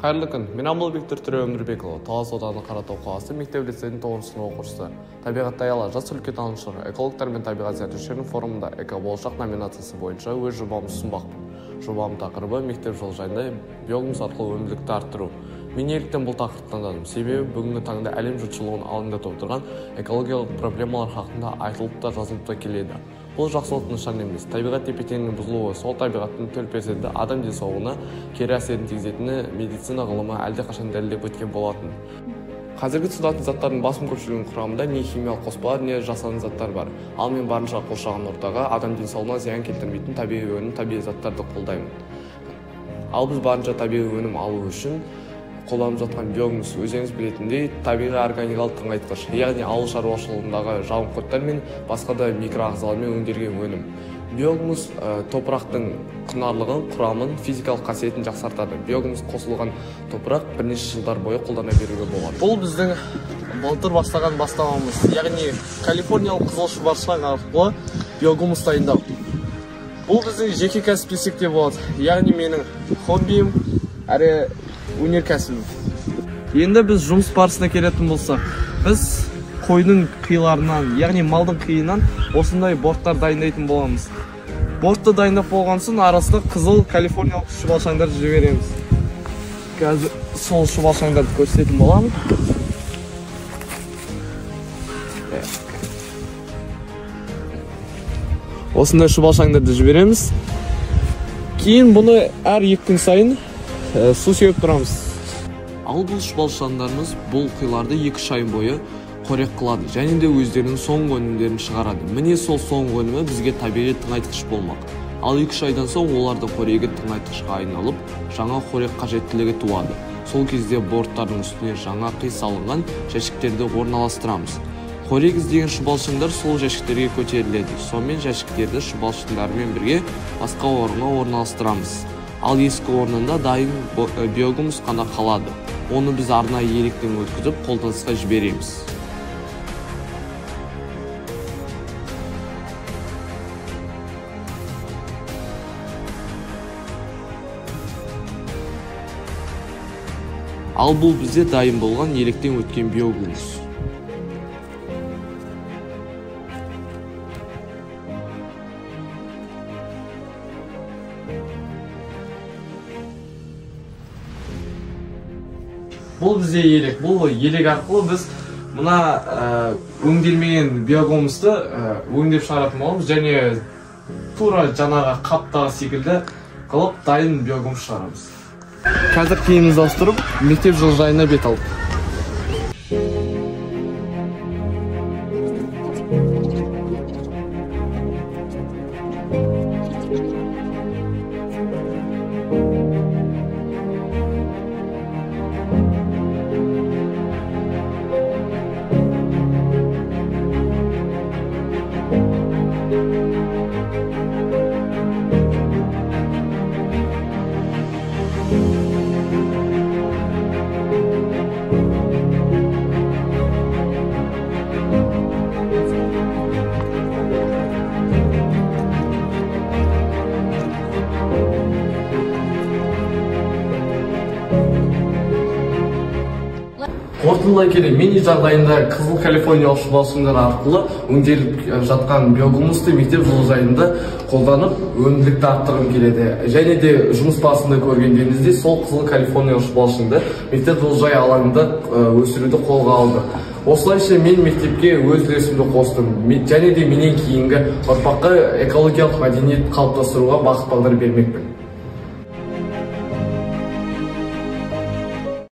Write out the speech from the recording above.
Қайырлы күн, мен Амбалбектер Түрі Өмірбекұлы, Талас ауданы Қаратау қаласы мектеп лицейінің 9 сынып оқушысы. Табиғатты аялы жас өлкетанушылар, экологтар мен табиғат зерттеушілерінің форумында «Эко-болашақ» номинациясы бойынша өз жобамды ұсынбақпын. Жобамның тақырыбы мектеп жылыжайында биогумус арқылы өнімділікті арттыру. Мен неліктен бұл тақырыпты таңдадым? Себебі бүгінгі таңда әлем жұртшылығын алаңдатып отырған экологиялық проблемалар хақында айтылып та жазылып та келеді. Бұл жақсылық нышан емес. Табиғат тепе-теңдігінің бұзылуы сол табиғаттың төл перзенті адам денсаулығына кері әсерін тигізетіні медицина ғылымы әлдеқашан дәлелдеп өткен болатын. Қазіргі тұтынатын заттардың басым көпшілігінің құрамында не химиялық қоспалар, не жасанды заттар бар. Ал мен барынша қоршаған ортаға адам денсаулығына зиян келтірмейтін табиғи өнім, табиғи заттарды қолдаймын. Ал біз барынша табиғи өнім алу үшін қолданып жатқан биогумус өзіңіз білетіндей табиғи органикалық тыңайтқыш, яғни ауыл шаруашылығындағы жауынқоттар мен басқа да микроағзалармен өңделген өнім. Биогумус топырақтың құнарлығын, құрамын, физикалық қасиетін жақсартады. Биогумус қосылған топырақ бірнеше жылдар бойы қолдана беруге болады. Бұл біздің былтыр бастаған бастамамыз, яғни калифорниялық қызыл шұбаршақ арқылы биогумус дайындау. Бұл біздің жеке кәсіп десек те болады, яғни менің хоббиім әрі өнеркәсібім. Енді біз жұмыс барысына келетін болсақ, біз қойдың қиыларынан, яғни малдың қиынан осындай борттар дайындайтын боламыз. Бортты дайындап болған соң арасында қызыл калифорниялық шұбалшаңдарды жібереміз. Қазір сол шұбалшаңдарды көрсететін боламын. Осындай шұбалшаңдарды жібереміз. Кейін бұны әр 2 күн сайын су сеуіп тұрамыз. Ал бұл шұбалшаңдарымыз бұл қиыларды 2-3 ай бойы қорек қылады, және де өздерінің соңғы өнімдерін шығарады. Міне сол соңғы өнімі бізге табиғи тыңайтқыш болмақ. Ал 2-3 айдан соң олардың қорегі тыңайтқышқа айналып, жаңа қорек қажеттілігі туады. Сол кезде борттардың үстіне жаңа қи салынған жәшіктерді орналастырамыз. Қорек іздеген шұбалшыңдар сол жәшіктерге көтеріледі. Сонымен жәшіктерді шұбалшыңдармен бірге басқа орынға орналастырамыз. Ал ескі орнында дайын биогумус қана қалады. Оны біз арнайы електен өткізіп қолданысқа жібереміз. Ал бұл бізде дайын болған електен өткен биогумус. Бұл бізде елек. Бұл елек арқылы біз мына өңделмеген биогумусты өңдеп шығаратын боламыз, және тура жаңағы қаптағы секілді қылып дайын биогумус шығарамыз. Қазір киімімізді ауыстырып, мектеп жылыжайына бет алып. Қорытындылай келе, мини жағдайында қызыл калифорниялық шұбалшыңдар арқылы өңделіп жатқан биогумусты мектеп жылыжайында қолданып өнімділікті арттырғым келеді. Және де жұмыс барысында көргендеріңіздей сол қызыл калифорниялық шұбалшыңды мектеп жылыжай алаңында өсіруді қолға алды. Осылайша мен мектепке өз үлесімді қостым, және де менен кейінгі ұрпаққа экологиялық мәдениет қалыптастыруға бағыт бағдар бермекпін.